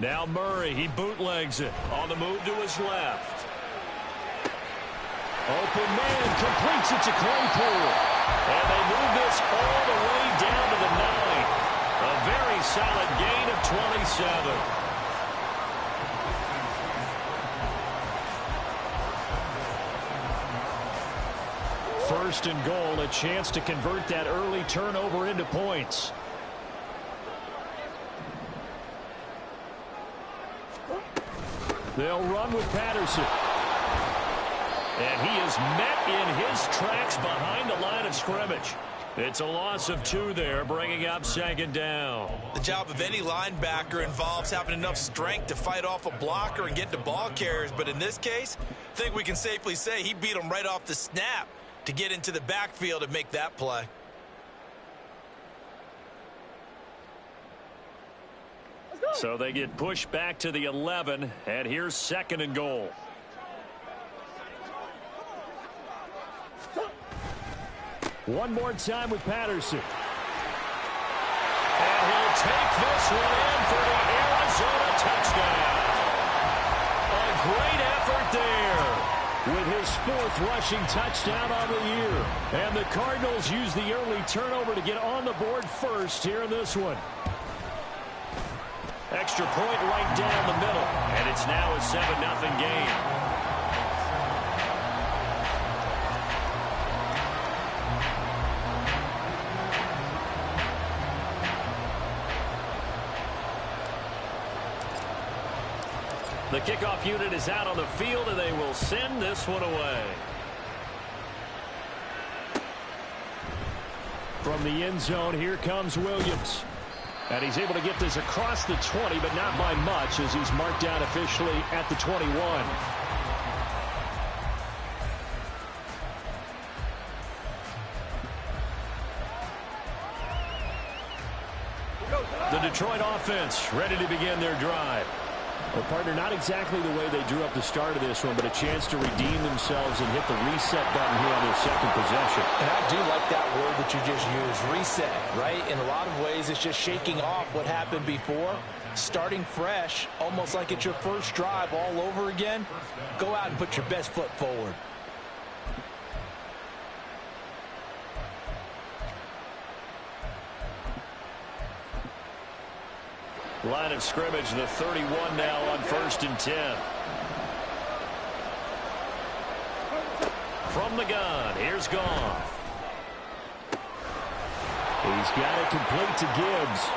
Now Murray, he bootlegs it. On the move to his left. Open man, completes it to Claypool. And they move this all the way down to the 9. A very solid gain of 27. First and goal, a chance to convert that early turnover into points. They'll run with Patterson. And he is met in his tracks behind the line of scrimmage. It's a loss of 2 there, bringing up second down. The job of any linebacker involves having enough strength to fight off a blocker and get to ball carriers. But in this case, I think we can safely say he beat him right off the snap to get into the backfield and make that play. So they get pushed back to the 11, and here's second and goal. One more time with Patterson. And he'll take this one in for the Arizona touchdown. A great effort there with his 4th rushing touchdown on the year. And the Cardinals use the early turnover to get on the board first here in this one. Extra point right down the middle. And it's now a 7-0 game. The kickoff unit is out on the field, and they will send this one away. From the end zone, here comes Williams. And he's able to get this across the 20, but not by much, as he's marked down officially at the 21. The Detroit offense ready to begin their drive. Well, partner, not exactly the way they drew up the start of this one, but a chance to redeem themselves and hit the reset button here on their second possession. And I do like that word that you just used, reset, right? In a lot of ways, it's just shaking off what happened before, starting fresh, almost like it's your first drive all over again. Go out and put your best foot forward. Line of scrimmage, the 31 now on 1st and 10. From the gun, here's Goff. He's got it complete to Gibbs.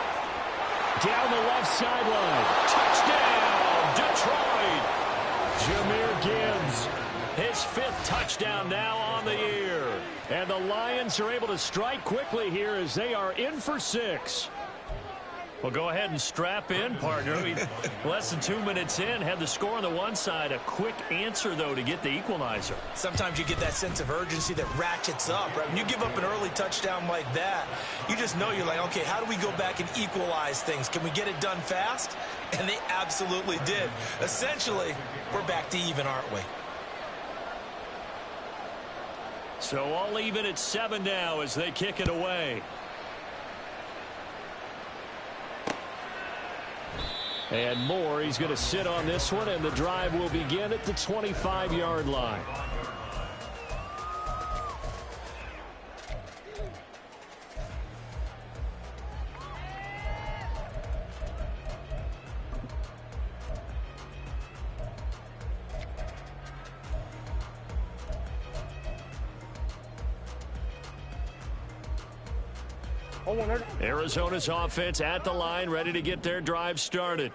Down the left sideline. Touchdown, Detroit. Jahmyr Gibbs, his 5th touchdown now on the year. And the Lions are able to strike quickly here as they are in for 6. Well, go ahead and strap in, partner. Less than 2 minutes in, had the score on the one side. A quick answer, though, to get the equalizer. Sometimes you get that sense of urgency that ratchets up, right? When you give up an early touchdown like that, you just know you're like, okay, how do we go back and equalize things? Can we get it done fast? And they absolutely did. Essentially, we're back to even, aren't we? So all even at 7 now as they kick it away. And Moore, he's going to sit on this one, and the drive will begin at the 25-yard line. Arizona's offense at the line, ready to get their drive started.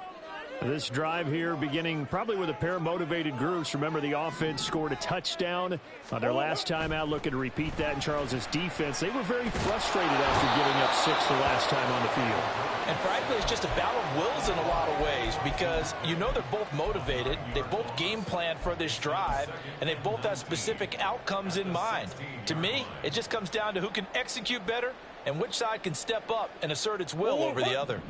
This drive here beginning probably with a pair of motivated groups. Remember, the offense scored a touchdown on their last time out. Looking to repeat that in Charles's defense. They were very frustrated after giving up 6 the last time on the field. And frankly, it's just a battle of wills in a lot of ways, because you know they're both motivated. They both game plan for this drive, and they both have specific outcomes in mind. To me, it just comes down to who can execute better and which side can step up and assert its will over the other.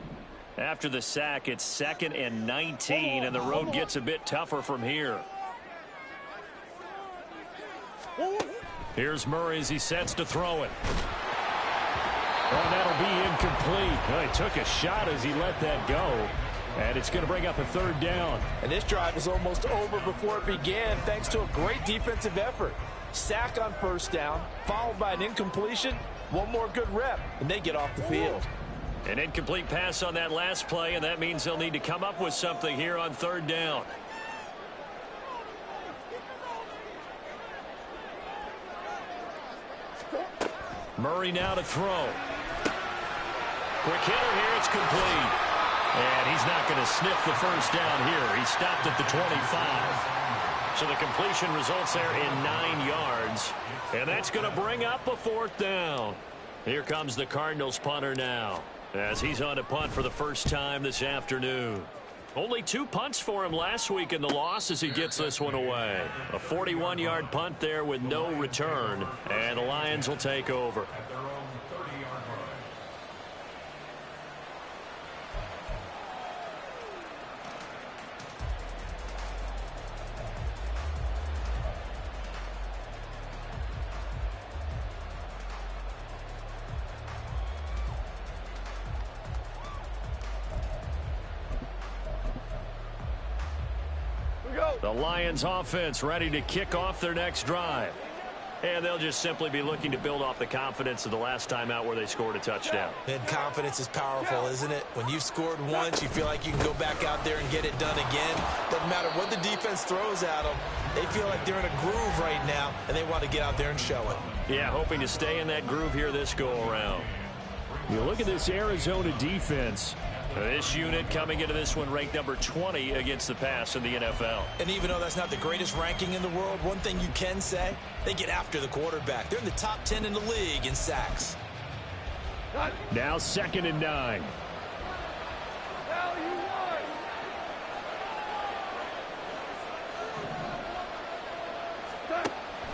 After the sack, it's 2nd and 19, and the road gets a bit tougher from here. Here's Murray as he sets to throw it. And that'll be incomplete. Well, he took a shot as he let that go. And it's going to bring up a third down. And this drive is almost over before it began thanks to a great defensive effort. Sack on first down, followed by an incompletion. One more good rep, and they get off the field. An incomplete pass on that last play, and that means they'll need to come up with something here on third down. Murray now to throw. Quick hitter here, it's complete. And he's not going to sniff the first down here. He stopped at the 25. So the completion results there in 9 yards. And that's going to bring up a fourth down. Here comes the Cardinals punter now, as he's on a punt for the first time this afternoon. Only 2 punts for him last week in the loss as he gets this one away. A 41-yard punt there with no return, and the Lions will take over. The Lions offense ready to kick off their next drive. And they'll just simply be looking to build off the confidence of the last time out where they scored a touchdown. And confidence is powerful, isn't it? When you've scored once, you feel like you can go back out there and get it done again. Doesn't matter what the defense throws at them. They feel like they're in a groove right now, and they want to get out there and show it. Yeah, hoping to stay in that groove here this go-around. You look at this Arizona defense. This unit coming into this one ranked number 20 against the pass in the NFL. And even though that's not the greatest ranking in the world, one thing you can say, they get after the quarterback. They're in the top 10 in the league in sacks. Now 2nd and 9.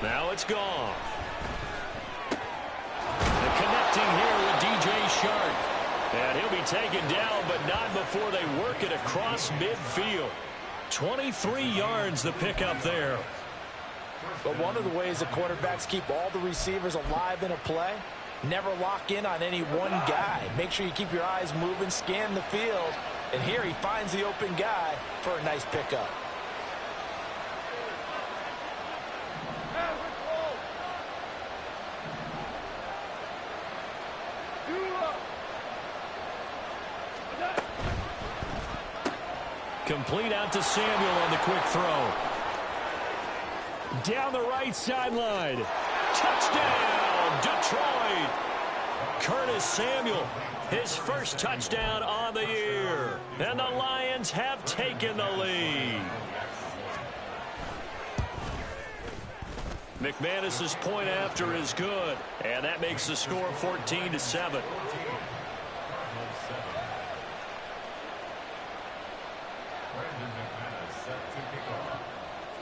Now it's gone. The connecting here with DJ Shark. And he'll be taken down, but not before they work it across midfield. 23 yards the pickup there. But one of the ways the quarterbacks keep all the receivers alive in a play, never lock in on any one guy. Make sure you keep your eyes moving, scan the field. And here he finds the open guy for a nice pickup. Complete out to Samuel on the quick throw. Down the right sideline. Touchdown, Detroit. Curtis Samuel, his first touchdown on the year. And the Lions have taken the lead. McManus's point after is good. And that makes the score 14-7.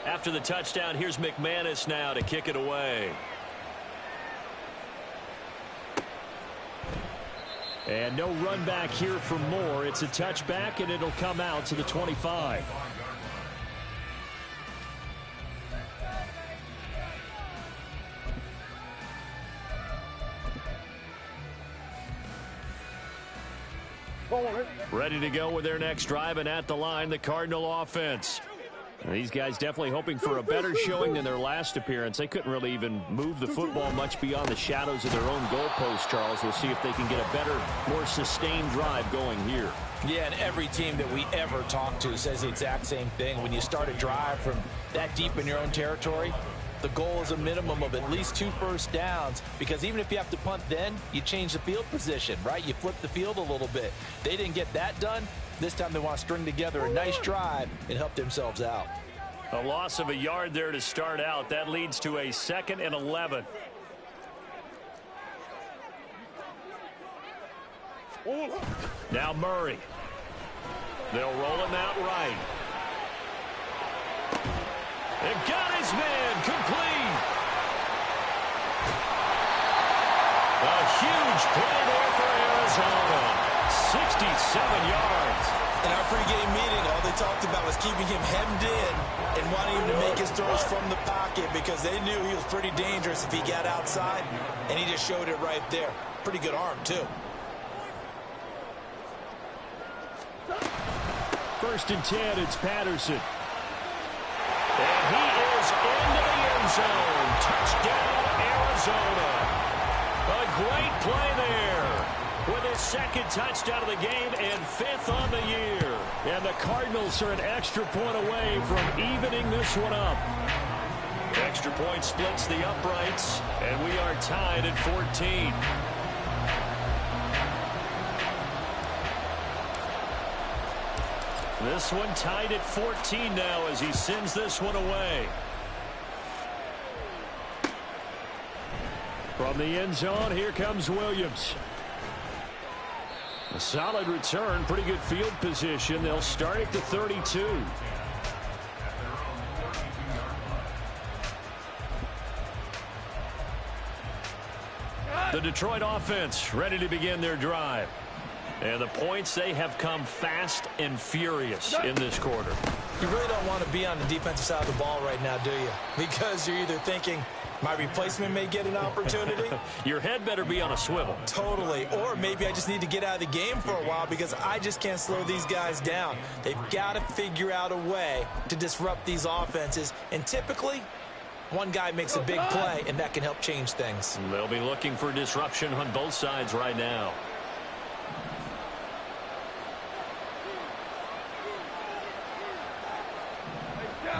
After the touchdown, here's McManus now to kick it away. And no run back here for Moore. It's a touchback, and it'll come out to the 25. Ready to go with their next drive, and at the line, the Cardinal offense. These guys definitely hoping for a better showing than their last appearance. They couldn't really even move the football much beyond the shadows of their own goalpost, Charles. We'll see if they can get a better, more sustained drive going here. Yeah, and every team that we ever talk to says the exact same thing. When you start a drive from that deep in your own territory, the goal is a minimum of at least 2 first downs, because even if you have to punt then, you change the field position, right? You flip the field a little bit. They didn't get that done. This time they want to string together a nice drive and help themselves out. A loss of a yard there to start out. That leads to a 2nd and 11. Now Murray. They'll roll him out right. It got his man complete. A huge play there for Arizona. 67 yards. In our pregame meeting, all they they talked about was keeping him hemmed in and wanting him to make his throws from the pocket because they knew he was pretty dangerous if he got outside, and he just showed it right there. Pretty good arm, too. First and 10, it's Patterson. And he is into the end zone. Touchdown, Arizona. A great play there with his second touchdown of the game and 5th on the year. And the Cardinals are an extra point away from evening this one up. Extra point splits the uprights, and we are tied at 14. This one tied at 14 now as he sends this one away. From the end zone, here comes Williams. A solid return, pretty good field position. They'll start at the 32. The Detroit offense ready to begin their drive. And the points, they have come fast and furious in this quarter. You really don't want to be on the defensive side of the ball right now, do you? Because you're either thinking, my replacement may get an opportunity. Your head better be on a swivel. Totally. Or maybe I just need to get out of the game for a while because I just can't slow these guys down. They've got to figure out a way to disrupt these offenses. And typically, one guy makes a big play, and that can help change things. They'll be looking for disruption on both sides right now.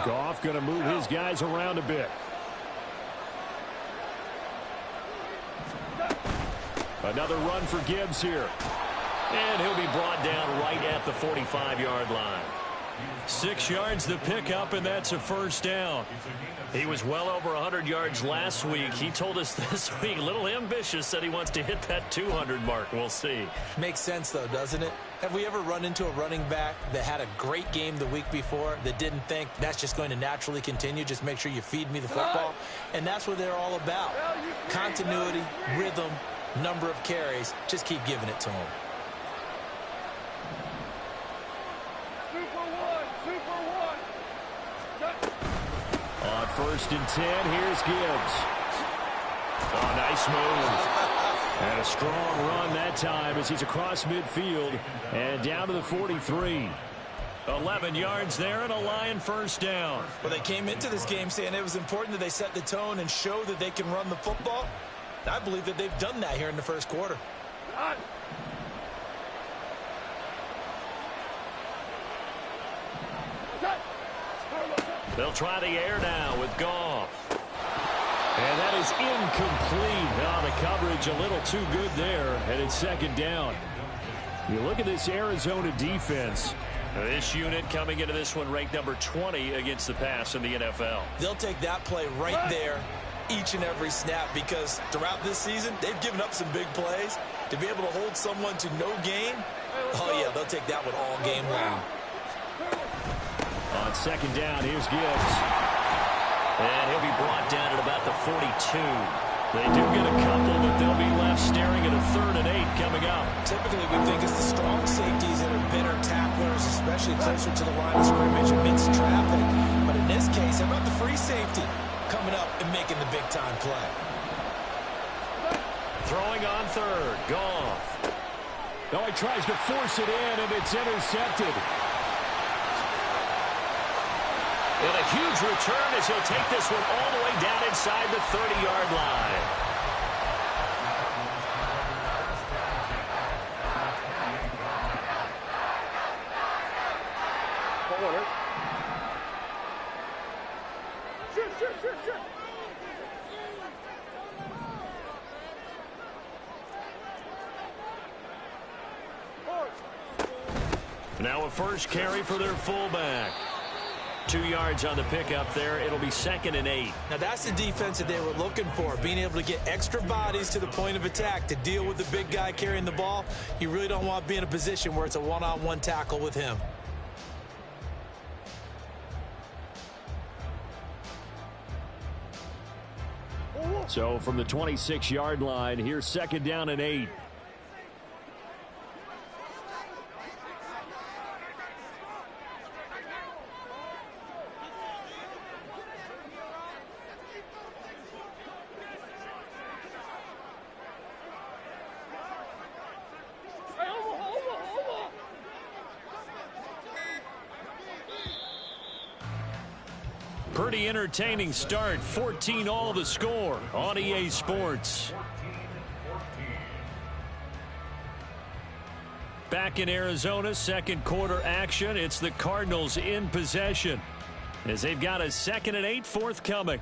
Goff going to move his guys around a bit. Another run for Gibbs here. And he'll be brought down right at the 45-yard line. 6 yards the pickup, and that's a first down. He was well over 100 yards last week. He told us this week, a little ambitious, said he wants to hit that 200 mark. We'll see. Makes sense, though, doesn't it? Have we ever run into a running back that had a great game the week before that didn't think that's just going to naturally continue? Just make sure you feed me the football. And that's what they're all about. Continuity, rhythm, number of carries. Just keep giving it to them. On first and 10, here's Gibbs. Oh, nice move. And a strong run that time as he's across midfield and down to the 43. 11 yards there and a Lion first down. Well, they came into this game saying it was important that they set the tone and show that they can run the football. I believe that they've done that here in the first quarter. They'll try the air now with Goff. And that is incomplete. Oh, the coverage a little too good there, and it's second down. You look at this Arizona defense. This unit coming into this one ranked number 20 against the pass in the NFL. They'll take that play right there each and every snap because throughout this season, they've given up some big plays. To be able to hold someone to no gain, oh, yeah, they'll take that one all game long. On second down, here's Gibbs. And he'll be brought down at about the 42. They do get a couple, but they'll be left staring at a 3rd and 8 coming up. Typically, we think it's the strong safeties that are better tacklers, especially closer to the line of scrimmage amidst traffic. But in this case, how about the free safety coming up and making the big-time play? Throwing on 3rd, Goff. Oh, he tries to force it in, and it's intercepted. And a huge return as he'll take this one all the way down inside the 30-yard line. Now a first carry for their fullback. 2 yards on the pickup there. It'll be 2nd and 8. Now that's the defense that they were looking for, being able to get extra bodies to the point of attack to deal with the big guy carrying the ball. You really don't want to be in a position where it's a one-on-one tackle with him. So from the 26-yard line, here's 2nd down and 8. Pretty entertaining start. 14 all the score on EA Sports. Back in Arizona, second quarter action. It's the Cardinals in possession as they've got a 2nd and 8 forthcoming.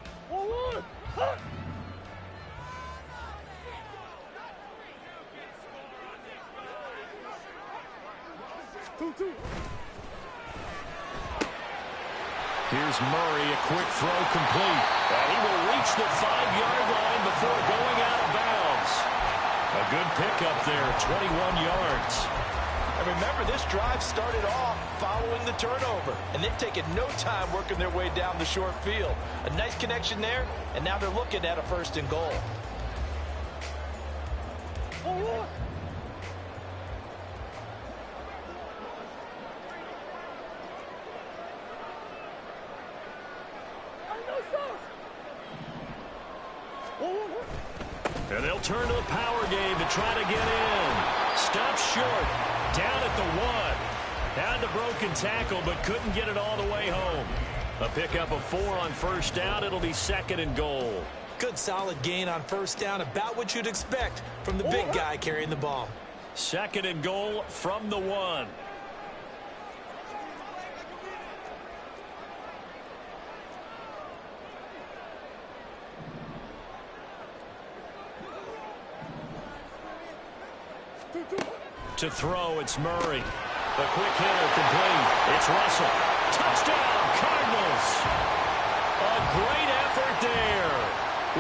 Here's Murray, a quick throw complete. And he will reach the 5-yard line before going out of bounds. A good pickup there, 21 yards. And remember, this drive started off following the turnover, and they've taken no time working their way down the short field. A nice connection there, and now they're looking at a 1st and goal. And they'll turn to the power game to try to get in. Stopped short. Down at the 1. Had the broken tackle, but couldn't get it all the way home. A pickup of 4 on 1st down. It'll be 2nd and goal. Good solid gain on 1st down. About what you'd expect from the big guy carrying the ball. 2nd and goal from the 1. To throw, it's Murray. The quick hitter complete. It's Russell. Touchdown, Cardinals. A great effort there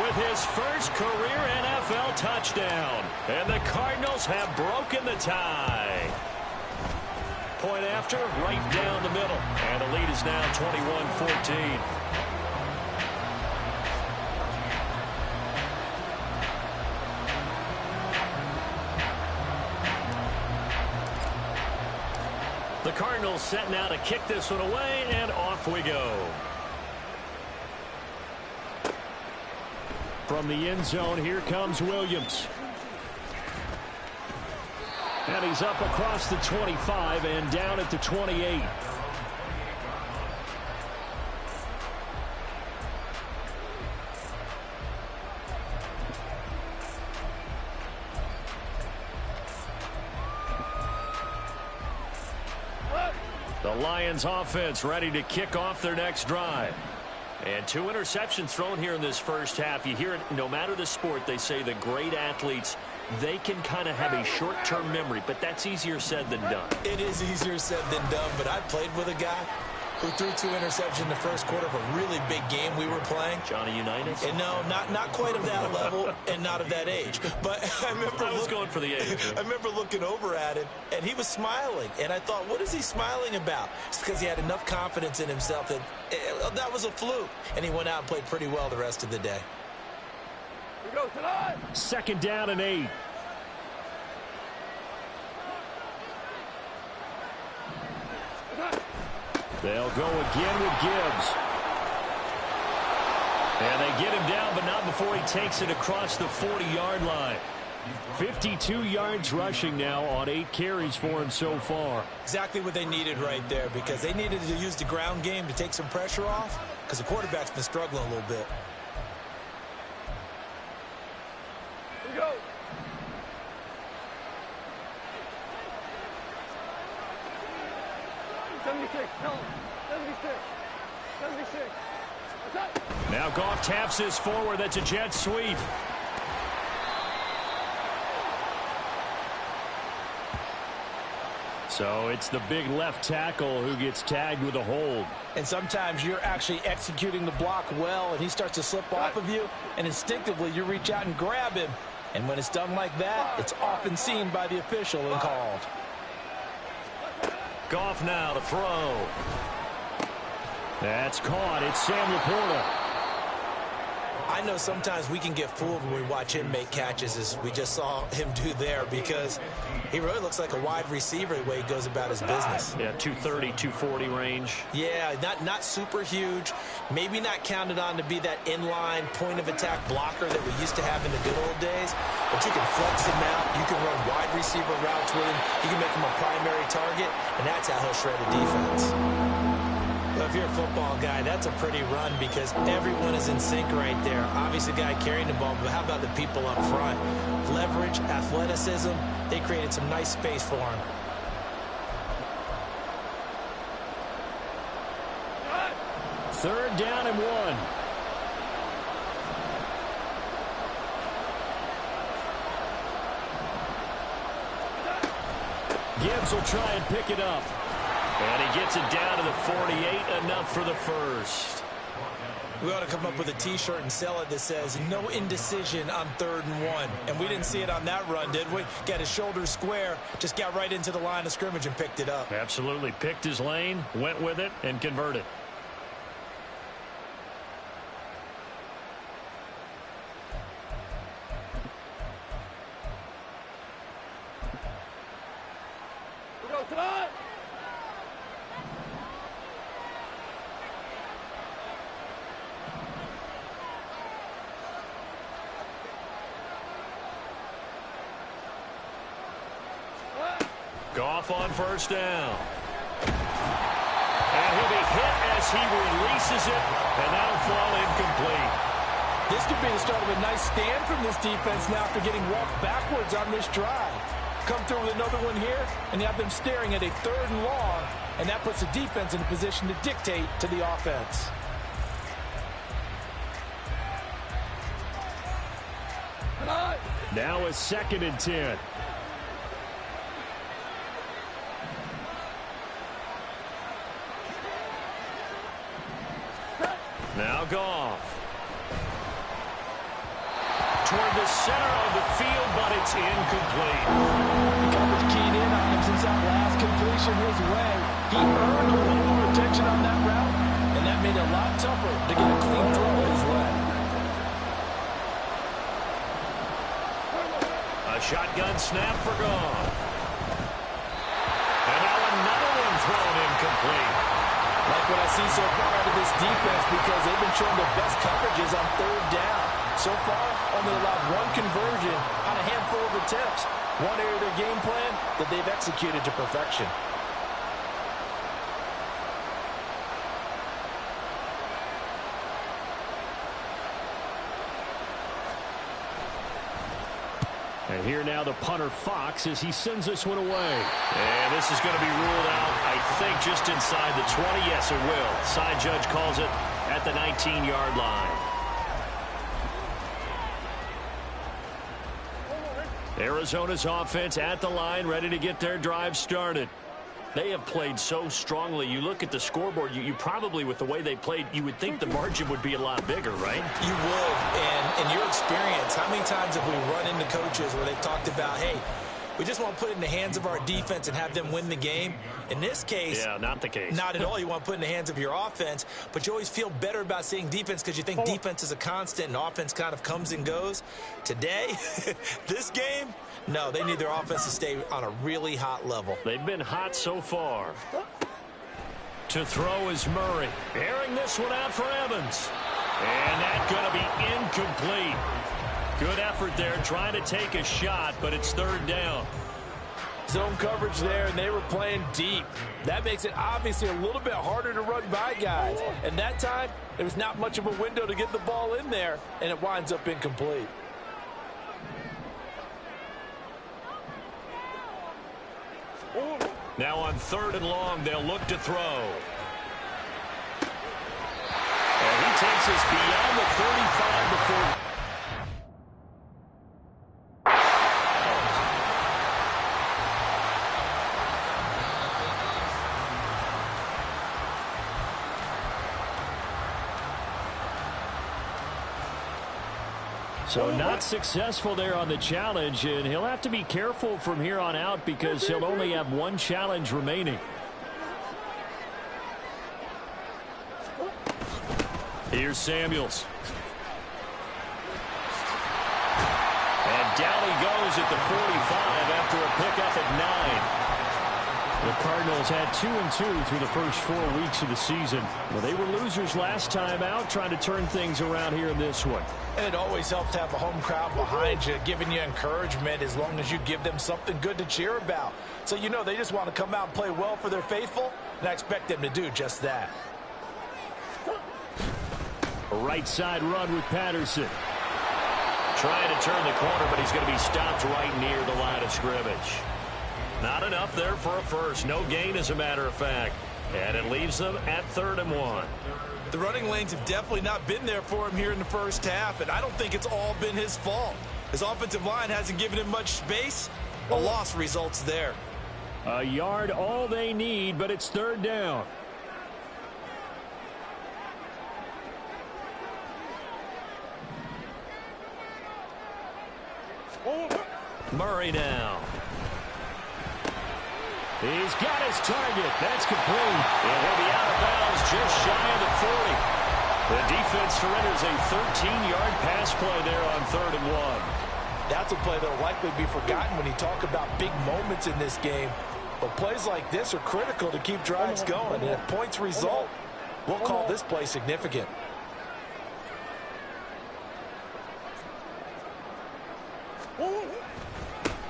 with his first career NFL touchdown. And the Cardinals have broken the tie. Point after, right down the middle. And the lead is now 21-14. The Cardinals setting out to kick this one away, and off we go. From the end zone, here comes Williams. And he's up across the 25 and down at the 28. The Lions offense ready to kick off their next drive. And 2 interceptions thrown here in this first half. You hear it no matter the sport, they say the great athletes, they can kind of have a short-term memory, but that's easier said than done. It is easier said than done, but I played with a guy who threw 2 interceptions in the first quarter of a really big game we were playing. Johnny Unitas? And no, not quite of that level and not of that age. But I was going for the age. I remember looking over at him, and he was smiling. And I thought, what is he smiling about? It's because he had enough confidence in himself that that was a fluke. And he went out and played pretty well the rest of the day. Here we go tonight. 2nd down and 8. They'll go again with Gibbs. And they get him down, but not before he takes it across the 40-yard line. 52 yards rushing now on 8 carries for him so far. Exactly what they needed right there, because they needed to use the ground game to take some pressure off, because the quarterback's been struggling a little bit. Here we go. Now Goff taps this forward. That's a jet sweep. So it's the big left tackle who gets tagged with a hold. And sometimes you're actually executing the block well, and he starts to slip off of you, and instinctively you reach out and grab him. And when it's done like that, it's often seen by the official and called. Goff now to throw. That's caught. It's Sam Laporta. I know sometimes we can get fooled when we watch him make catches, as we just saw him do there, because he really looks like a wide receiver the way he goes about his business. Yeah, 230, 240 range. Yeah, not super huge. Maybe not counted on to be that inline point-of-attack blocker that we used to have in the good old days. But you can flex him out. You can run wide receiver routes with him. You can make him a primary target, and that's how he'll shred a defense. Well, if you're a football guy, that's a pretty run because everyone is in sync right there. Obviously, the guy carrying the ball, but how about the people up front? Leverage, athleticism, they created some nice space for him. Third down and 1. Gibbs will try and pick it up. And he gets it down to the 48, enough for the first. We ought to come up with a T-shirt and sell it that says, no indecision on 3rd and 1. And we didn't see it on that run, did we? Got his shoulders square, just got right into the line of scrimmage and picked it up. Absolutely. Picked his lane, went with it, and converted. We go tonight. Goff on first down. And he'll be hit as he releases it, and that'll fall incomplete. This could be the start of a nice stand from this defense now after getting walked backwards on this drive. Come through with another one here, and you have them staring at a 3rd and long, and that puts the defense in a position to dictate to the offense. Tonight. Now a 2nd and 10. Now Goff. Toward the center of the field, but it's incomplete. Coverage keyed in on him since that last completion his way. He earned a little more attention on that route, and that made it a lot tougher to get a clean throw his way. A shotgun snap for Goff. And now another one thrown incomplete. Like what I see so far out of this defense because they've been showing their best coverages on 3rd down. So far, only allowed one conversion on a handful of attempts. One area of their game plan that they've executed to perfection. And here now the punter Fox as he sends this one away. And this is going to be ruled out, I think, just inside the 20. Yes, it will. Side judge calls it at the 19-yard line. Arizona's offense at the line, ready to get their drive started. They have played so strongly. You look at the scoreboard, you probably, with the way they played, you would think the margin would be a lot bigger, right? You would. And in your experience, how many times have we run into coaches where they've talked about, hey, we just want to put it in the hands of our defense and have them win the game? In this case, yeah, not the case. Not at all. You want to put it in the hands of your offense, but you always feel better about seeing defense because you think defense is a constant and offense kind of comes and goes. Today, this game, no, they need their offense to stay on a really hot level. They've been hot so far. To throw is Murray. Airing this one out for Evans. And that's going to be incomplete. Good effort there trying to take a shot, but it's 3rd down. Zone coverage there, and they were playing deep. That makes it obviously a little bit harder to run by guys. And that time, there was not much of a window to get the ball in there, and it winds up incomplete. Now on 3rd and long, they'll look to throw. And he takes us beyond the 35 before. So not successful there on the challenge, and he'll have to be careful from here on out because he'll only have one challenge remaining. Here's Samuels. And down he goes at the 45 after a pickup at 9. The Cardinals had 2-2 through the first 4 weeks of the season. Well, they were losers last time out, trying to turn things around here in this one. And it always helps to have a home crowd behind you, giving you encouragement as long as you give them something good to cheer about. So you know they just want to come out and play well for their faithful, and I expect them to do just that. A right side run with Patterson. Trying to turn the corner, but he's going to be stopped right near the line of scrimmage. Not enough there for a first. No gain, as a matter of fact. And it leaves them at 3rd and 1. The running lanes have definitely not been there for him here in the first half, and I don't think it's all been his fault. His offensive line hasn't given him much space. A loss results there. A yard all they need, but it's 3rd down. Murray now. He's got his target. That's complete. And he'll be out of bounds just shy of the 40. The defense surrenders a 13-yard pass play there on 3rd and 1. That's a play that will likely be forgotten when you talk about big moments in this game. But plays like this are critical to keep drives going. And if points result, we'll call this play significant.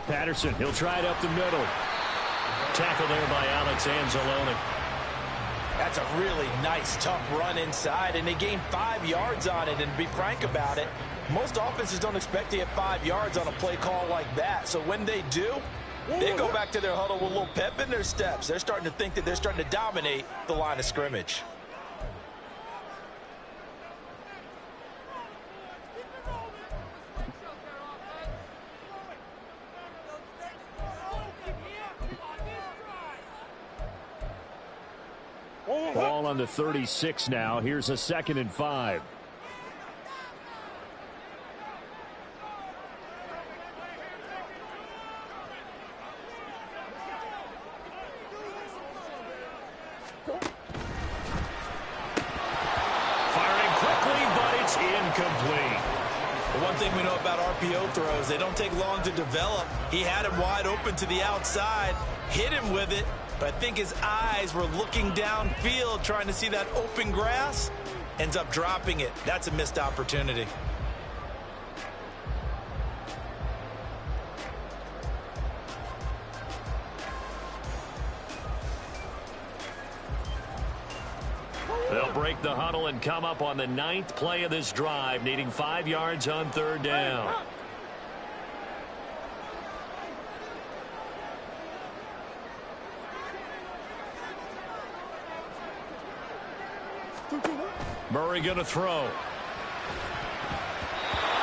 Patterson, he'll try it up the middle. Tackle there by Alex Anzalone. That's a really nice, tough run inside, and they gained 5 yards on it. And to be frank about it, most offenses don't expect to get 5 yards on a play call like that. So when they do, they go back to their huddle with a little pep in their steps. They're starting to think that they're starting to dominate the line of scrimmage. Ball on the 36 now. Here's a 2nd and 5. Firing quickly, but it's incomplete. The one thing we know about RPO throws, they don't take long to develop. He had him wide open to the outside, hit him with it, but I think his eyes were looking downfield trying to see that open grass. Ends up dropping it. That's a missed opportunity. They'll break the huddle and come up on the 9th play of this drive, needing 5 yards on 3rd down. Murray going to throw.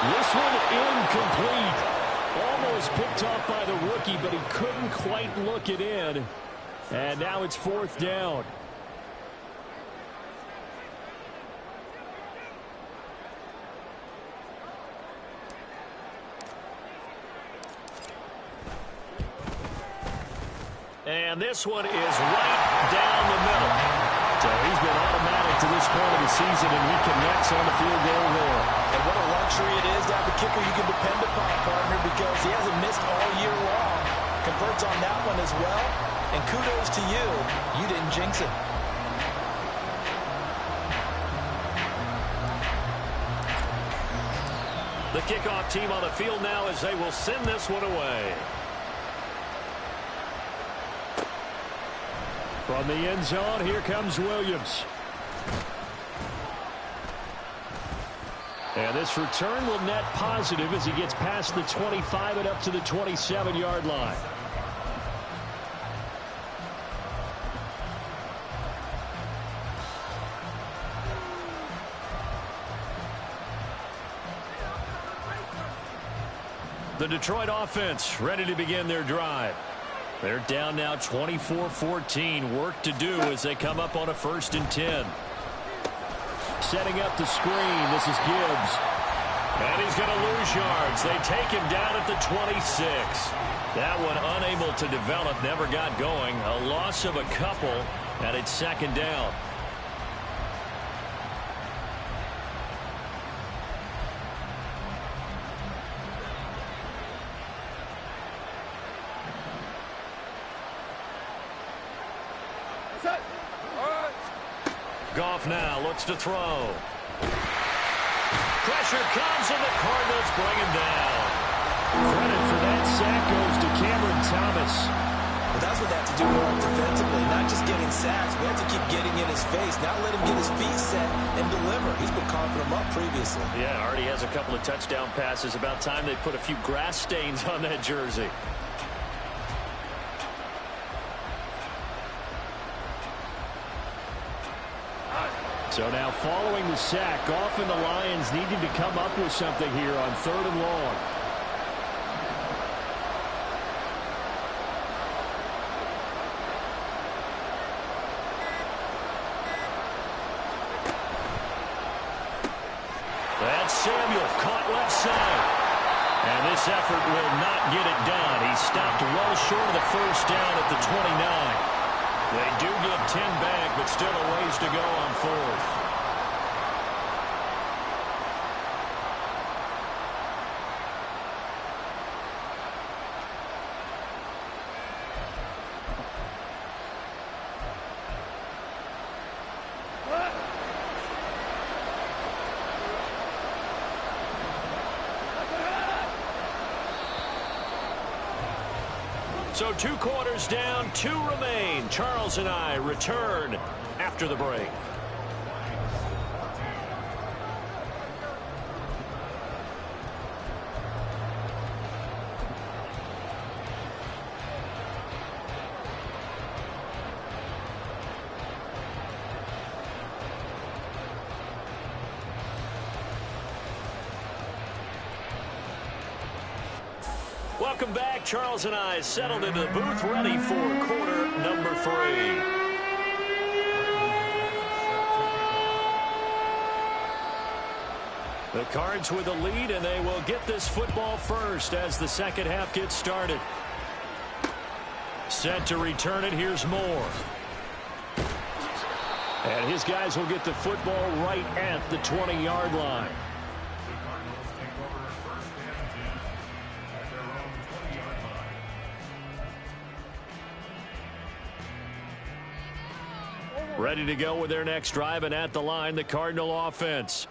This one incomplete. Almost picked off by the rookie, but he couldn't quite look it in. And now it's 4th down. And this one is right down the middle. So he's been automatic to this point of the season, and he connects on the field goal there. And what a luxury it is to have a kicker you can depend upon, partner, because he hasn't missed all year long. Converts on that one as well. And kudos to you. You didn't jinx it. The kickoff team on the field now as they will send this one away. From the end zone, here comes Williams. And this return will net positive as he gets past the 25 and up to the 27-yard line. The Detroit offense ready to begin their drive. They're down now 24-14. Work to do as they come up on a 1st and 10. Setting up the screen. This is Gibbs. And he's going to lose yards. They take him down at the 26. That one unable to develop, never got going. A loss of a couple, and it's 2nd down. Goff now looks to throw. Pressure comes, and the Cardinals bring him down. Credit for that sack goes to Cameron Thomas. But that's what they have to do more defensively, not just getting sacks. We have to keep getting in his face. Now let him get his feet set and deliver. He's been carving them up previously. Yeah, already has a couple of touchdown passes. About time they put a few grass stains on that jersey. So now following the sack, often the Lions needing to come up with something here on 3rd and long. That's Samuel caught left side. And this effort will not get it done. He stopped well short of the first down at the 29. They do get 10 back, but still a ways to go on 4th. So 2 quarters down, 2 remain. Charles and I return after the break. Welcome back. Charles and I settled into the booth, ready for quarter number 3. The Cards with a lead, and they will get this football first as the second half gets started. Set to return it. Here's Moore. And his guys will get the football right at the 20-yard line. Ready to go with their next drive, and at the line, the Cardinal offense.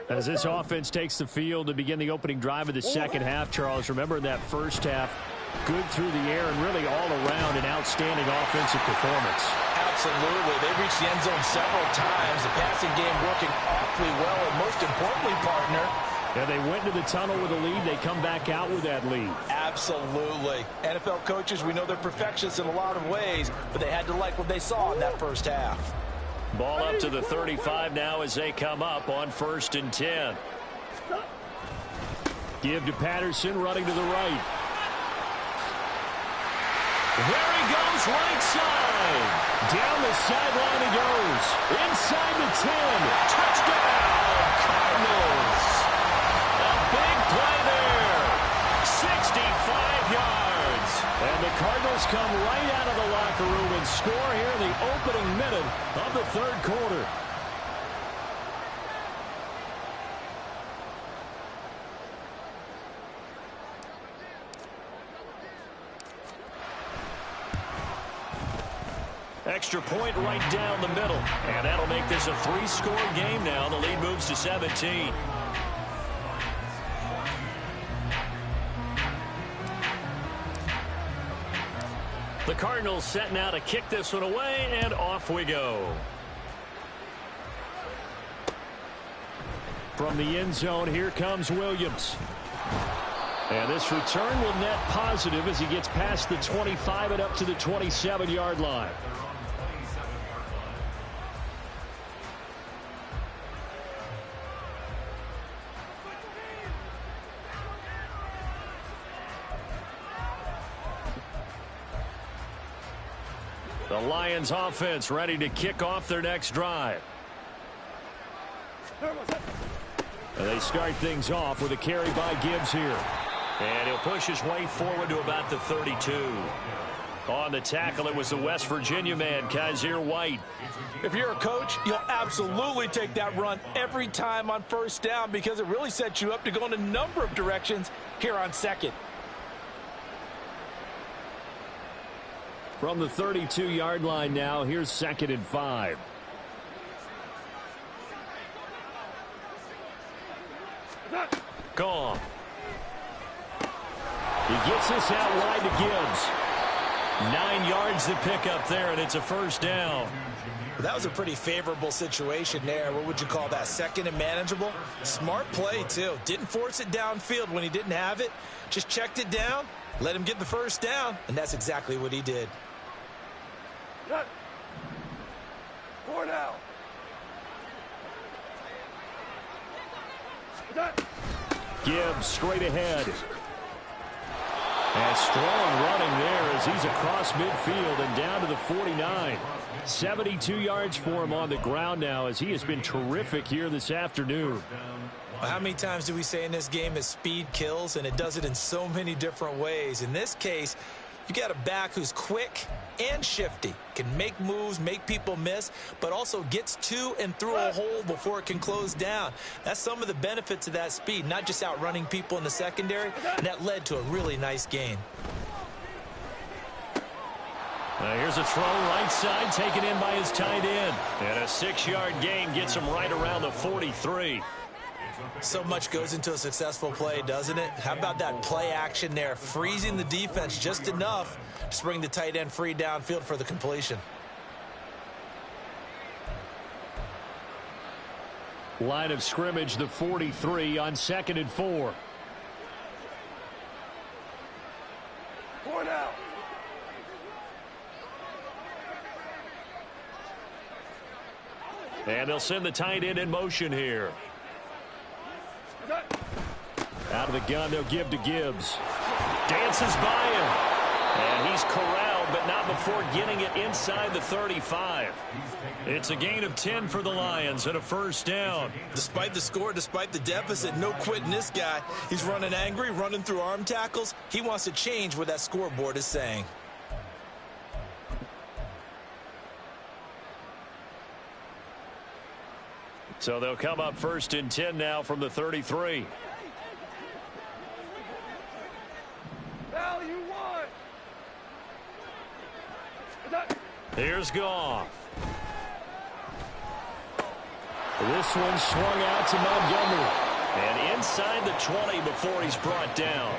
As this offense takes the field to begin the opening drive of the second half, Charles, remember in that first half, good through the air and really all around an outstanding offensive performance. Absolutely. They reached the end zone several times. The passing game working awfully well, and most importantly, partner, yeah, they went to the tunnel with a lead. They come back out with that lead. Absolutely. NFL coaches, we know they're perfectionists in a lot of ways, but they had to like what they saw in that first half. Ball up to the 35 now as they come up on 1st and 10. Give to Patterson, running to the right. There he goes, right side. Down the sideline he goes. Inside the 10. Touchdown, Cardinals. A big play there. 65 yards. And the Cardinals come right out of the locker room and score here in the opening minute of the 3rd quarter. Extra point right down the middle. And that'll make this a 3-score game now. The lead moves to 17. The Cardinals set now to kick this one away, and off we go. From the end zone, here comes Williams. And this return will net positive as he gets past the 25 and up to the 27-yard line. The Lions offense ready to kick off their next drive. And they start things off with a carry by Gibbs here. And he'll push his way forward to about the 32. On the tackle, it was the West Virginia man, Kaiser White. If you're a coach, you'll absolutely take that run every time on 1st down because it really sets you up to go in a number of directions here on 2nd. From the 32-yard line now, here's 2nd and 5. Gone. He gets this out wide to Gibbs. 9 yards to pick up there, and it's a first down. Well, that was a pretty favorable situation there. What would you call that? Second and manageable? Smart play, too. Didn't force it downfield when he didn't have it. Just checked it down, let him get the first down, and that's exactly what he did. Cut. 4 now. Cut. Gibbs straight ahead. And strong running there as he's across midfield and down to the 49. 72 yards for him on the ground now as he has been terrific here this afternoon. Well, how many times do we say in this game that speed kills, and it does it in so many different ways? In this case, you got a back who's quick and shifty, can make moves, make people miss, but also gets to and through a hole before it can close down. That's some of the benefits of that speed, not just outrunning people in the secondary, and that led to a really nice gain. Here's a throw right side taken in by his tight end. And a 6-yard gain gets him right around the 43. So much goes into a successful play, doesn't it? How about that play action there, freezing the defense just enough to bring the tight end free downfield for the completion. Line of scrimmage, the 43 on 2nd and 4. 4 now. And they'll send the tight end in motion here. Cut. Out of the gun, they'll give to Gibbs. Dances by him. And he's corralled, but not before getting it inside the 35. It's a gain of 10 for the Lions and a first down. Despite the score, despite the deficit, no quitting this guy. He's running angry, running through arm tackles. He wants to change what that scoreboard is saying. So they'll come up 1st and 10 now from the 33. Value 1. Cut. Here's Goff. This one swung out to Montgomery. And inside the 20 before he's brought down.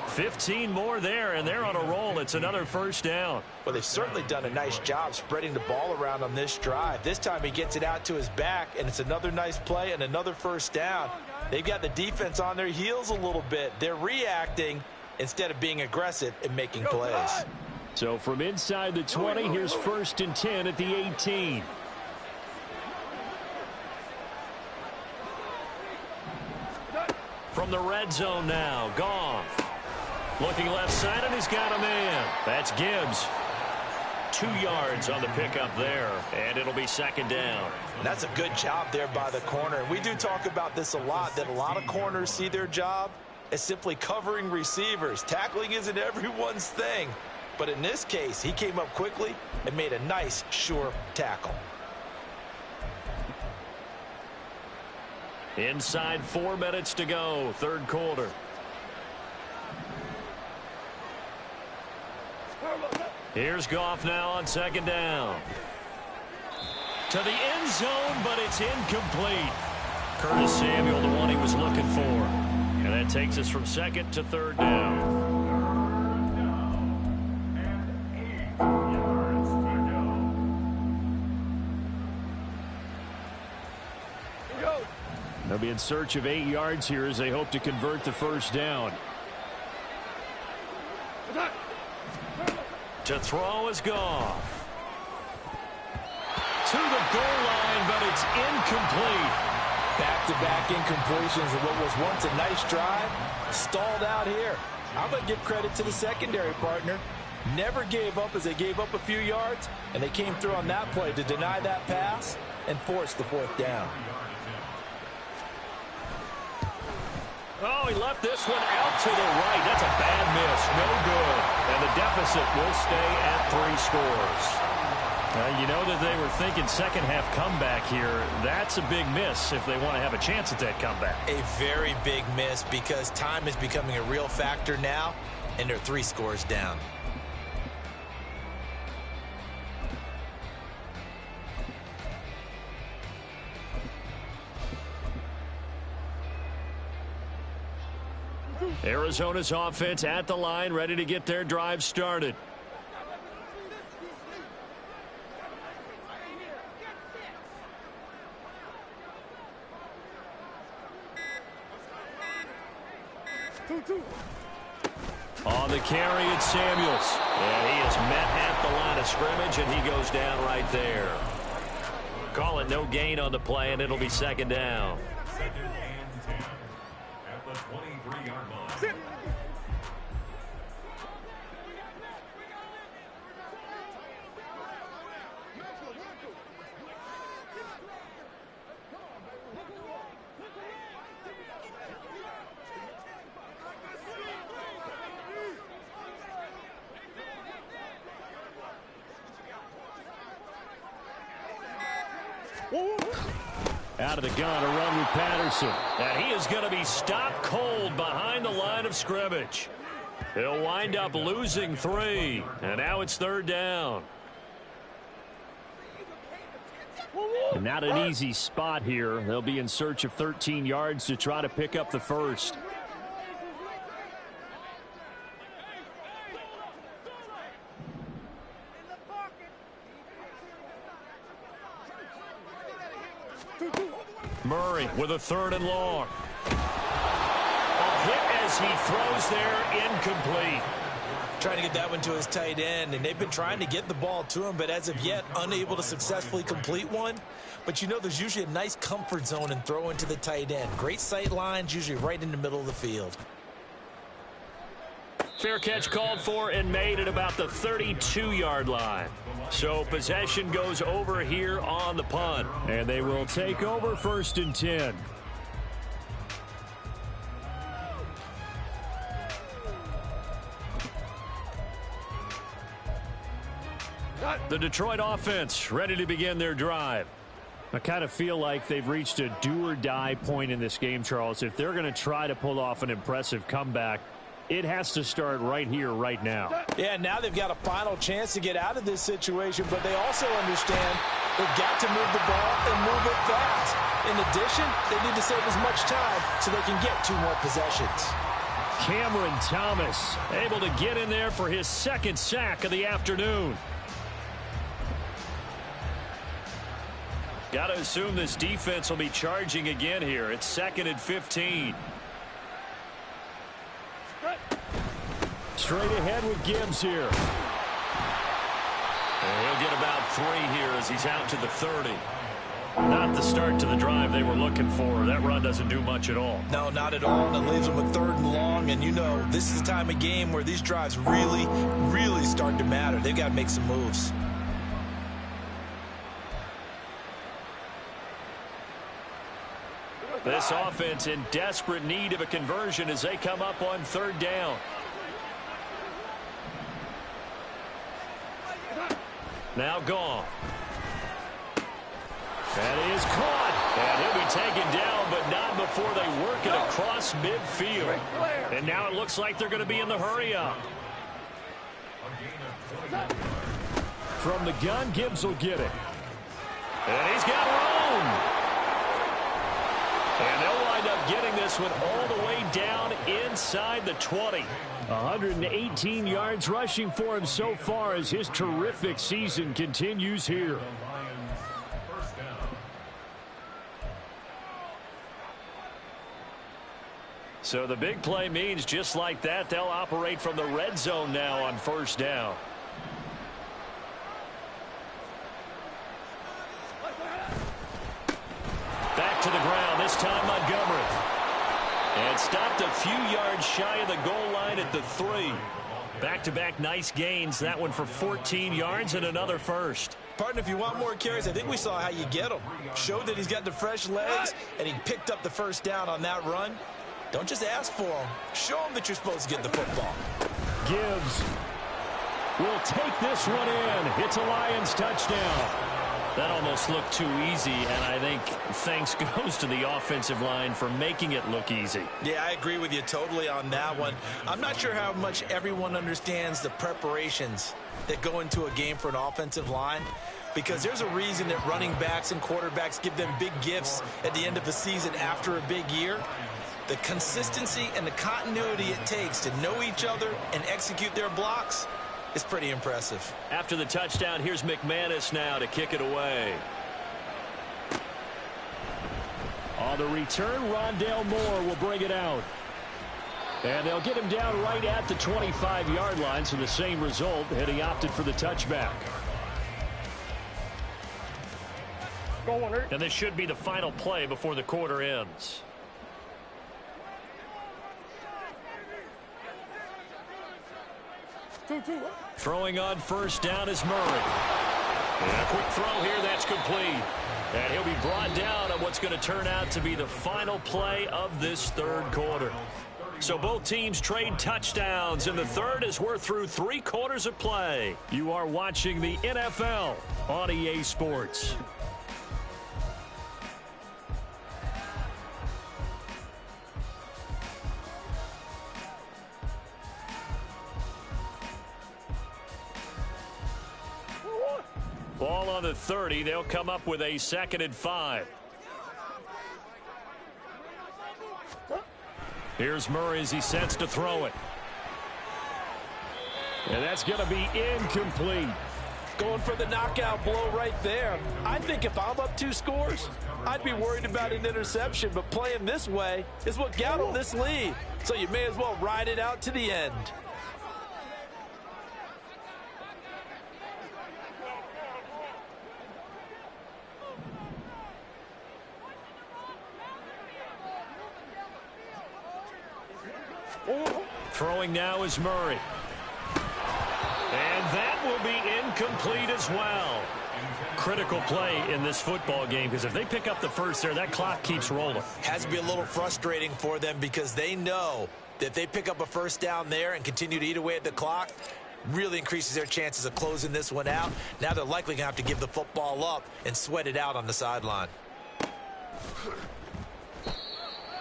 15 more there, and they're on a roll. It's another first down. Well, they've certainly done a nice job spreading the ball around on this drive. This time he gets it out to his back, and it's another nice play and another first down. They've got the defense on their heels a little bit. They're reacting instead of being aggressive and making plays. So from inside the 20, here's 1st and 10 at the 18. From the red zone now, Goff. Looking left side, and he's got a man. That's Gibbs. 2 yards on the pickup there, and it'll be 2nd down. That's a good job there by the corner. And we do talk about this a lot, that a lot of corners see their job as simply covering receivers. Tackling isn't everyone's thing. But in this case, he came up quickly and made a nice, sure tackle. Inside 4 minutes to go, 3rd quarter. Here's Goff now on 2nd down. To the end zone, but it's incomplete. Curtis Samuel, the one he was looking for. And that takes us from 2nd to 3rd down. They'll be in search of 8 yards here as they hope to convert the first down. To throw is Goff. To the goal line, but it's incomplete. Back-to-back incompletions of what was once a nice drive. Stalled out here. I'm going to give credit to the secondary partner. Never gave up as they gave up a few yards, and they came through on that play to deny that pass and force the 4th down. Oh, he left this one out to the right. That's a bad miss. No good. And the deficit will stay at 3 scores. You know that they were thinking second-half comeback here. That's a big miss if they want to have a chance at that comeback. A very big miss because time is becoming a real factor now, and they're 3 scores down. Arizona's offense at the line, ready to get their drive started. On the carry, it's Samuels. And he is met at the line of scrimmage, and he goes down right there. Call it no gain on the play, and it'll be second down. Second and 10 at the 23-yard line. Sit. Out of the gun, a run with Patterson. And he is going to be stopped cold behind the line of scrimmage. He'll wind up losing 3. And now it's third down. Not an easy spot here. They'll be in search of 13 yards to try to pick up the first. Murray with a 3rd and long. A hit as he throws there, incomplete. Trying to get that one to his tight end, and they've been trying to get the ball to him, but as of yet, unable to successfully complete one. But you know there's usually a nice comfort zone in throwing to the tight end. Great sight lines, usually right in the middle of the field. Fair catch called for and made at about the 32-yard line. So possession goes over here on the punt. And they will take over 1st and 10. The Detroit offense ready to begin their drive. I kind of feel like they've reached a do-or-die point in this game, Charles. If they're going to try to pull off an impressive comeback, it has to start right here, right now. Yeah, now they've got a final chance to get out of this situation, but they also understand they've got to move the ball and move it fast. In addition, they need to save as much time so they can get 2 more possessions. Cameron Thomas able to get in there for his 2nd sack of the afternoon. Got to assume this defense will be charging again here. It's 2nd and 15. Straight ahead with Gibbs here. And he'll get about 3 here as he's out to the 30. Not the start to the drive they were looking for. That run doesn't do much at all. No, not at all. And it leaves them with 3rd and long. And you know, this is the time of game where these drives really, really start to matter. They've got to make some moves. This offense in desperate need of a conversion as they come up on 3rd down. Now gone. That is caught. And he'll be taken down, but not before they work it across midfield. And now it looks like they're going to be in the hurry up. From the gun, Gibbs will get it. And he's got room. And they'll wind up getting this one all the way down inside the 20. 118 yards rushing for him so far as his terrific season continues here. So the big play means just like that, they'll operate from the red zone now on 1st down. Back to the ground, this time Montgomery. And stopped a few yards shy of the goal line at the 3. Back-to-back nice gains. That one for 14 yards and another first. Partner, if you want more carries, I think we saw how you get them. Showed that he's got the fresh legs, and he picked up the 1st down on that run. Don't just ask for them. Show them that you're supposed to get the football. Gibbs will take this one in. It's a Lions touchdown. That almost looked too easy, and I think thanks goes to the offensive line for making it look easy. Yeah, I agree with you totally on that one. I'm not sure how much everyone understands the preparations that go into a game for an offensive line, because there's a reason that running backs and quarterbacks give them big gifts at the end of the season after a big year. The consistency and the continuity it takes to know each other and execute their blocks is pretty impressive. After the touchdown, here's McManus now to kick it away. On the return, Rondale Moore will bring it out. And they'll get him down right at the 25-yard line, so the same result, and he opted for the touchback. And this should be the final play before the quarter ends. Throwing on first down is Murray. And a quick throw here, that's complete. And he'll be brought down on what's going to turn out to be the final play of this third quarter. So both teams trade touchdowns in the third as we're through 3 quarters of play. You are watching the NFL on EA Sports. Ball on the 30. They'll come up with a 2nd and 5. Here's Murray as he sets to throw it. And that's going to be incomplete. Going for the knockout blow right there. I think if I'm up 2 scores, I'd be worried about an interception, but playing this way is what got them this lead. So you may as well ride it out to the end. Throwing now is Murray. And that will be incomplete as well. Critical play in this football game, because if they pick up the first there, that clock keeps rolling. Has to be a little frustrating for them because they know that if they pick up a first down there and continue to eat away at the clock, really increases their chances of closing this one out. Now they're likely going to have to give the football up and sweat it out on the sideline.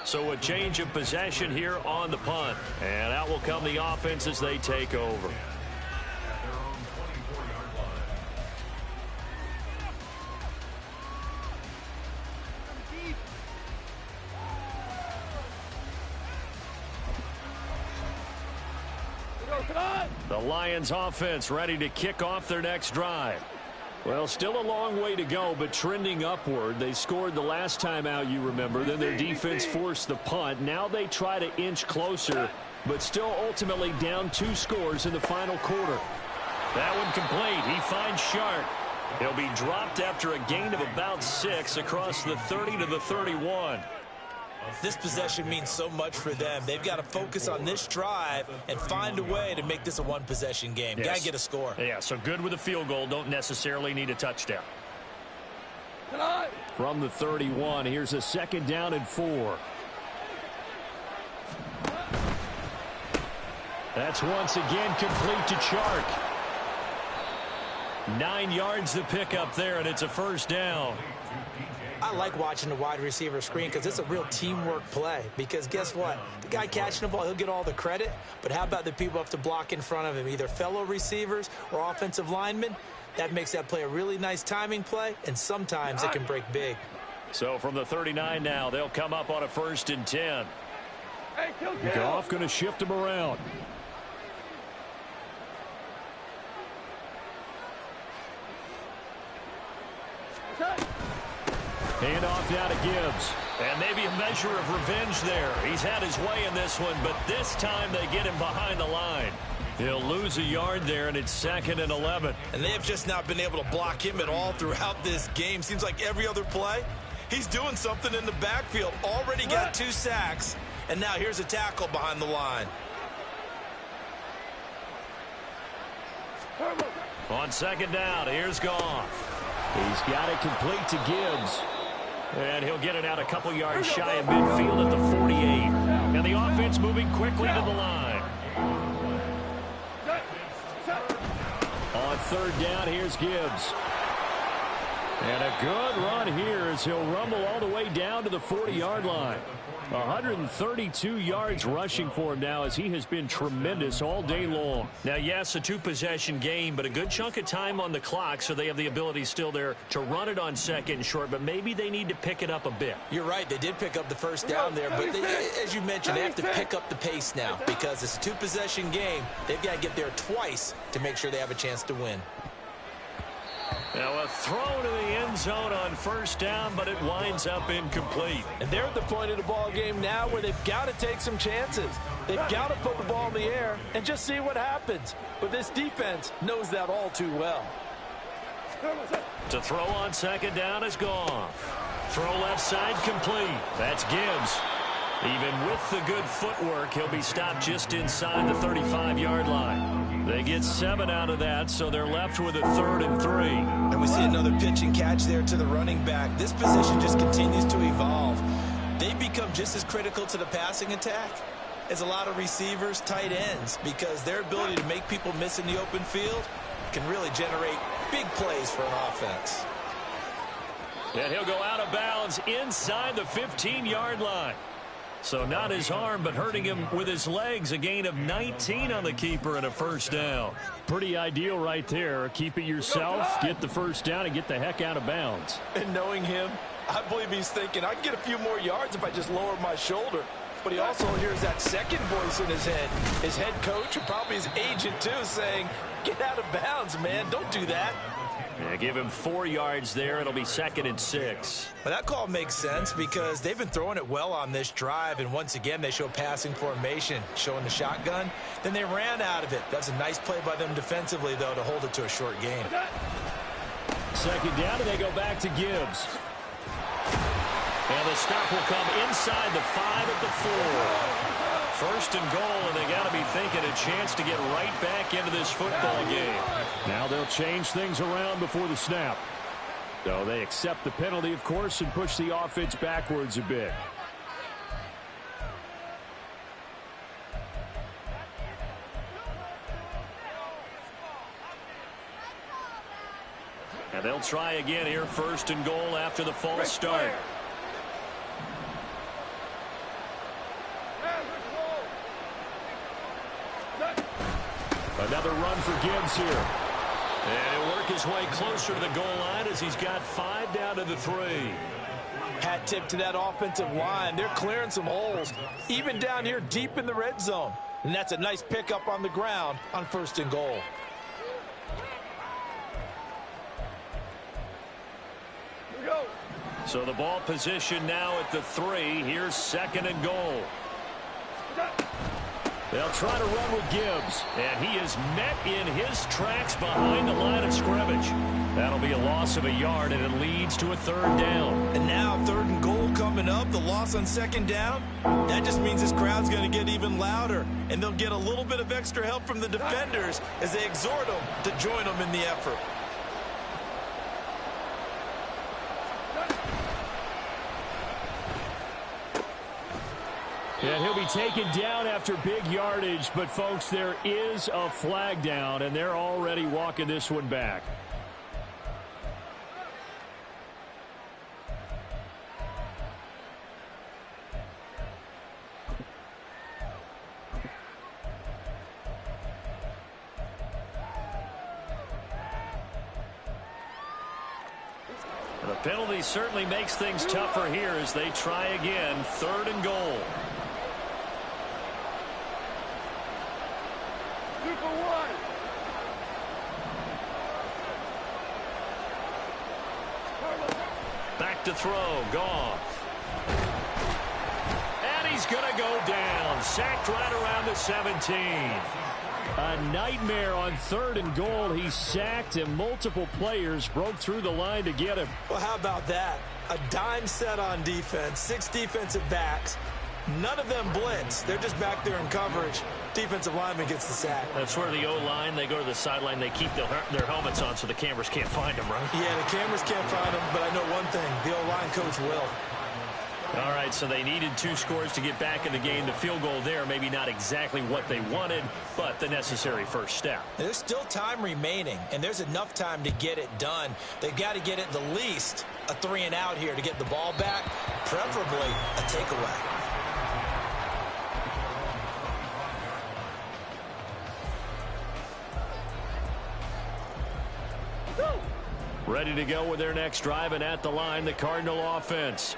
So a change of possession here on the punt. And out will come the offense as they take over. The Lions offense ready to kick off their next drive. Well, still a long way to go, but trending upward. They scored the last time out, you remember. Then their defense forced the punt. Now they try to inch closer, but still ultimately down 2 scores in the final quarter. That one complete. He finds Shark. He'll be dropped after a gain of about 6 across the 30 to the 31. This possession means so much for them. They've got to focus on this drive and find a way to make this a one-possession game. Yes. Got to get a score. Yeah, so good with a field goal. Don't necessarily need a touchdown. From the 31, here's a 2nd down and 4. That's once again complete to Chark. 9 yards to pick up there, and it's a first down. I like watching the wide receiver screen because it's a real teamwork play. Because guess what? The guy catching the ball, he'll get all the credit. But how about the people who have to block in front of him, either fellow receivers or offensive linemen? That makes that play a really nice timing play, and sometimes it can break big. So from the 39 now, they'll come up on a 1st and 10. Goff going to shift him around. Hand off now to Gibbs. And maybe a measure of revenge there. He's had his way in this one, but this time they get him behind the line. He'll lose a yard there, and it's 2nd and 11. And they have just not been able to block him at all throughout this game. Seems like every other play, he's doing something in the backfield. Already got 2 sacks, and now here's a tackle behind the line. On 2nd down, here's Goff. He's got it complete to Gibbs. And he'll get it out a couple yards shy of midfield at the 48. And the offense moving quickly to the line. On 3rd down, here's Gibbs. And a good run here as he'll rumble all the way down to the 40-yard line. 132 yards rushing for him now as he has been tremendous all day long. Now, yes, a 2-possession game, but a good chunk of time on the clock, so they have the ability still there to run it on 2nd and short, but maybe they need to pick it up a bit. You're right. They did pick up the first down there, but as you mentioned, they have to pick up the pace now because it's a 2-possession game. They've got to get there twice to make sure they have a chance to win. Now a throw to the end zone on first down, but it winds up incomplete. And they're at the point of the ball game now where they've got to take some chances. They've got to put the ball in the air and just see what happens. But this defense knows that all too well. To throw on second down is gone. Throw left side complete. That's Gibbs. Even with the good footwork, he'll be stopped just inside the 35-yard line. They get 7 out of that, so they're left with a 3rd and 3. And we see another pitch and catch there to the running back. This position just continues to evolve. They become just as critical to the passing attack as a lot of receivers, tight ends, because their ability to make people miss in the open field can really generate big plays for an offense. And he'll go out of bounds inside the 15-yard line. So not his arm, but hurting him with his legs. A gain of 19 on the keeper and a first down. Pretty ideal right there. Keep it yourself, get the first down, and get the heck out of bounds. And knowing him, I believe he's thinking, I can get a few more yards if I just lower my shoulder. But he also hears that second voice in his head. His head coach, and probably his agent too, saying, get out of bounds, man. Don't do that. Yeah, give him 4 yards there. It'll be 2nd and 6. But that call makes sense because they've been throwing it well on this drive, and once again they show passing formation, showing the shotgun. Then they ran out of it. That's a nice play by them defensively, though, to hold it to a short gain. Second down, and they go back to Gibbs. And the stop will come inside the 5 at the 4. 1st and goal, and they got to be thinking a chance to get right back into this football game. Now they'll change things around before the snap. So they accept the penalty, of course, and push the offense backwards a bit. And they'll try again here, 1st and goal after the false start. Another run for Gibbs here. And he'll work his way closer to the goal line as he's got 5 down to the 3. Hat tip to that offensive line. They're clearing some holes, even down here deep in the red zone. And that's a nice pickup on the ground on 1st and goal. Here we go. So the ball position now at the 3. Here's 2nd and goal. They'll try to run with Gibbs, and he is met in his tracks behind the line of scrimmage. That'll be a loss of a yard, and it leads to a 3rd down. And now 3rd and goal coming up, the loss on 2nd down. That just means this crowd's going to get even louder, and they'll get a little bit of extra help from the defenders as they exhort them to join them in the effort. And he'll be taken down after big yardage, but folks, there is a flag down, and they're already walking this one back. The penalty certainly makes things tougher here as they try again, 3rd and goal. Back to throw, Goff. And he's going to go down, sacked right around the 17. A nightmare on 3rd and goal. He sacked, and multiple players broke through the line to get him. Well, how about that? A dime set on defense, 6 defensive backs. None of them blitz. They're just back there in coverage. Defensive lineman gets the sack. That's where the O-line, they go to the sideline, they keep their helmets on so the cameras can't find them, right? Yeah, the cameras can't find them, but I know one thing. The O-line coach will. All right, so they needed 2 scores to get back in the game. The field goal there, maybe not exactly what they wanted, but the necessary first step. There's still time remaining, and there's enough time to get it done. They've got to get it the least a 3 and out here to get the ball back, preferably a takeaway. Ready to go with their next drive, and at the line, the Cardinal offense.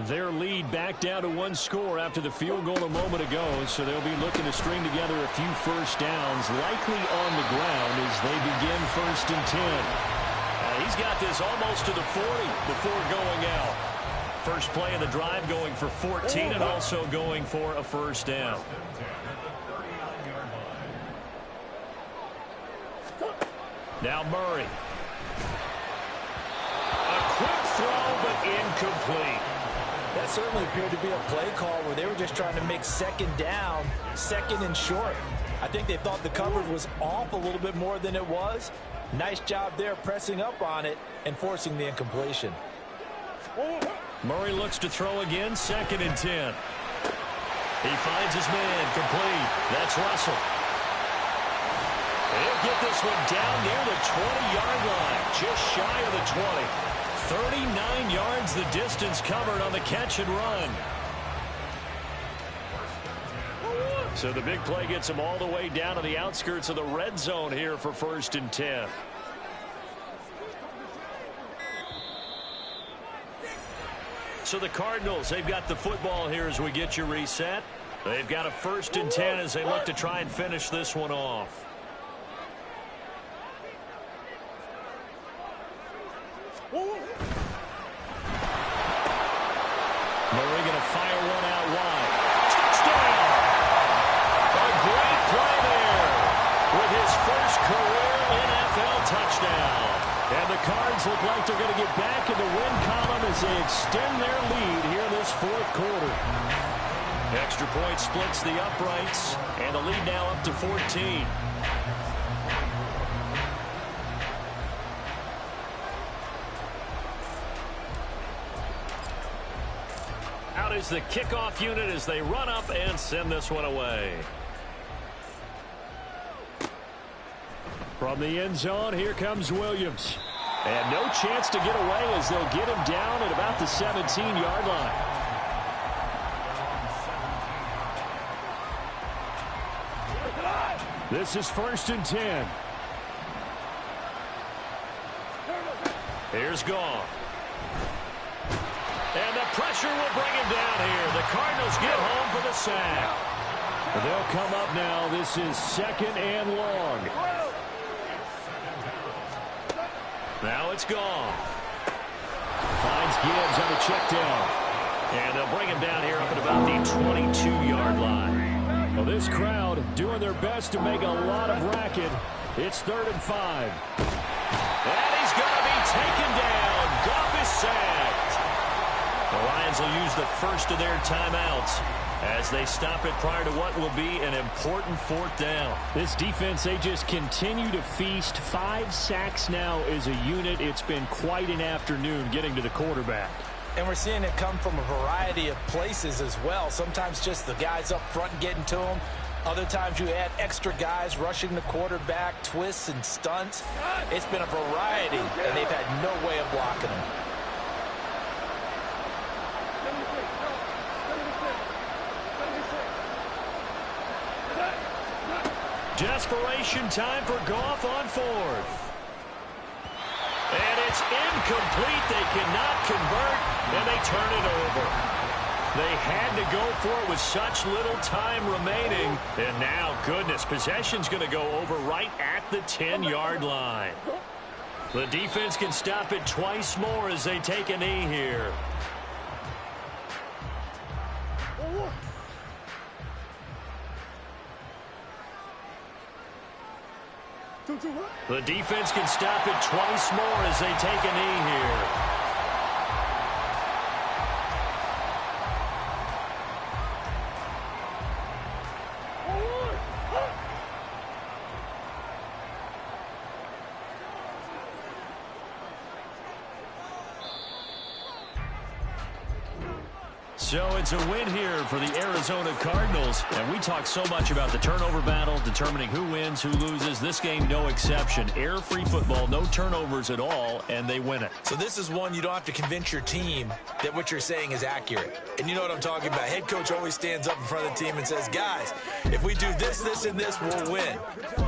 Their lead back down to 1 score after the field goal a moment ago, so they'll be looking to string together a few first downs, likely on the ground as they begin 1st and 10. He's got this almost to the 40 before going out. First play of the drive going for 14 and also going for a first down. Now Murray. A quick throw, but incomplete. That certainly appeared to be a play call where they were just trying to make second down, second and short. I think they thought the coverage was off a little bit more than it was. Nice job there pressing up on it and forcing the incompletion. Murray looks to throw again, 2nd and 10. He finds his man, complete. That's Russell. He'll get this one down near the 20-yard line, just shy of the 20. 39 yards the distance covered on the catch and run. So the big play gets him all the way down to the outskirts of the red zone here for 1st and 10. So the Cardinals, they've got the football here as we get you reset. They've got a 1st and 10 as they look to try and finish this one off. Murray going to fire one out wide. Touchdown! A great play there with his first career NFL touchdown. And the Cards look like they're going to get back in the win column as they extend their lead here in this 4th quarter. Extra point splits the uprights, and the lead now up to 14. Out is the kickoff unit as they run up and send this one away. From the end zone, here comes Williams. And no chance to get away as they'll get him down at about the 17-yard line. This is 1st and 10. Here's Goff. And the pressure will bring him down here. The Cardinals get home for the sack. They'll come up now. This is 2nd and long. Now it's Goff. Finds Gibbs on the check down. And they'll bring him down here up at about the 22-yard line. Well, this crowd doing their best to make a lot of racket. It's 3rd and 5. And he's going to be taken down. Goff is sacked. The Lions will use the first of their timeouts as they stop it prior to what will be an important 4th down. This defense, they just continue to feast. 5 sacks now as a unit. It's been quite an afternoon getting to the quarterback. And we're seeing it come from a variety of places as well. Sometimes just the guys up front getting to him. Other times you add extra guys rushing the quarterback, twists and stunts. It's been a variety, and they've had no way of blocking him. Desperation time for Goff on 4th. And it's incomplete. They cannot convert, and they turn it over. They had to go for it with such little time remaining. And now, goodness, possession's going to go over right at the 10-yard line. The defense can stop it twice more as they take a knee here. The defense can stop it twice more as they take a knee here. So it's a win here for the Arizona Cardinals. And we talk so much about the turnover battle, determining who wins, who loses. This game, no exception. Error-free football, no turnovers at all, and they win it. So this is one you don't have to convince your team that what you're saying is accurate. And you know what I'm talking about. Head coach always stands up in front of the team and says, guys, if we do this, this, and this, we'll win.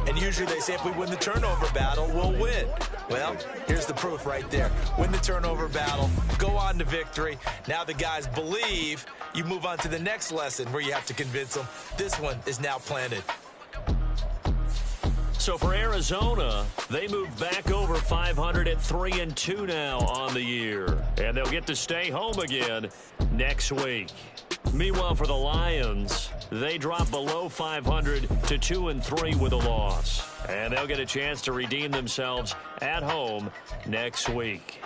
And usually they say if we win the turnover battle, we'll win. Well, here's the proof right there. Win the turnover battle, go on to victory. Now the guys believe. You move on to the next lesson where you have to convince them. This one is now planted. So for Arizona, they move back over 500 at 3-2 now on the year. And they'll get to stay home again next week. Meanwhile, for the Lions, they drop below 500 to 2-3 with a loss. And they'll get a chance to redeem themselves at home next week.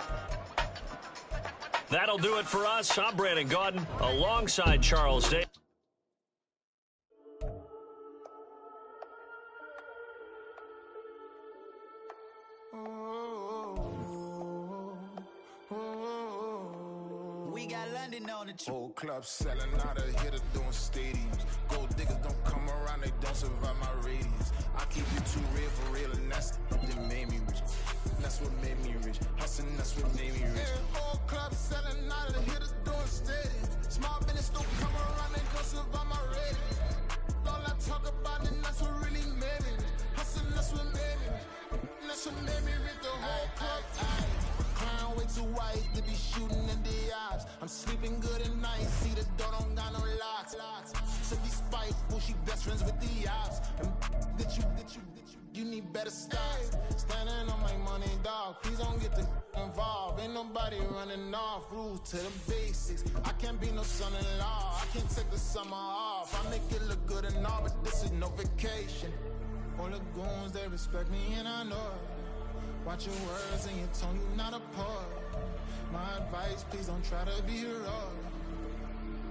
That'll do it for us. I'm Brandon Gaudin alongside Charles Day. We got London on the Whole club selling out of here to doing stadiums. Gold diggers don't come around, they don't survive my radius. I keep it too real for real, and that's that made me rich. That's what made me rich. Hustling, that's what made me rich. Whole club selling out of here to doing stadiums. Small business don't come around, they don't survive my radius. All I talk about, and that's what really made me rich. Hustling, that's what made me rich. That's what made me rich. The whole club. Clown way too white to be shooting in the eyes. I'm sleeping good at night, see the door don't got no locks. So these spiteful, she best friends with the ops. You need better styles. Standing on my money, dog. Please don't get involved. Ain't nobody running off. Rules to the basics. I can't be no son-in-law. I can't take the summer off. I make it look good and all, but this is no vacation. All the goons, they respect me and I know it. Watch your words and your tone, you not a poet. My advice, please don't try to be heroic.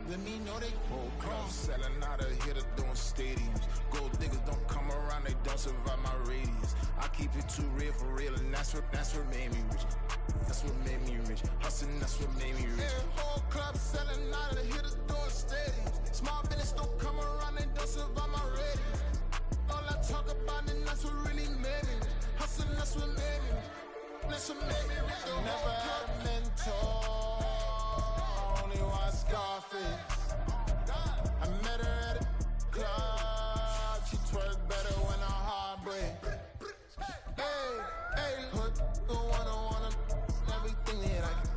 Let me know they whole club selling out of here to doing stadiums. Gold diggers don't come around, they don't survive my radius. I keep it too real for real, and that's what made me rich. That's what made me rich. Hustling, that's what made me rich. Yeah, whole club selling out of here to doing stadiums. Small business don't come around, they don't survive my radius. All I talk about, and that's what really made me rich. Hustling, that's what made me rich. That's what made me rich. Never had a mentor, only watch Scarface. I met her at a club, she twerk better when her heart break. Hey, put the one-on-one everything that I can.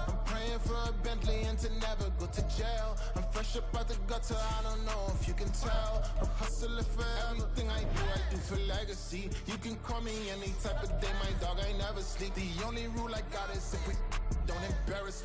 I'm praying for a Bentley and to never go to jail. I'm fresh up out the gutter, I don't know if you can tell. I'm hustling for everything I do for legacy. You can call me any type of day, my dog, I never sleep. The only rule I got is if we don't embarrass me.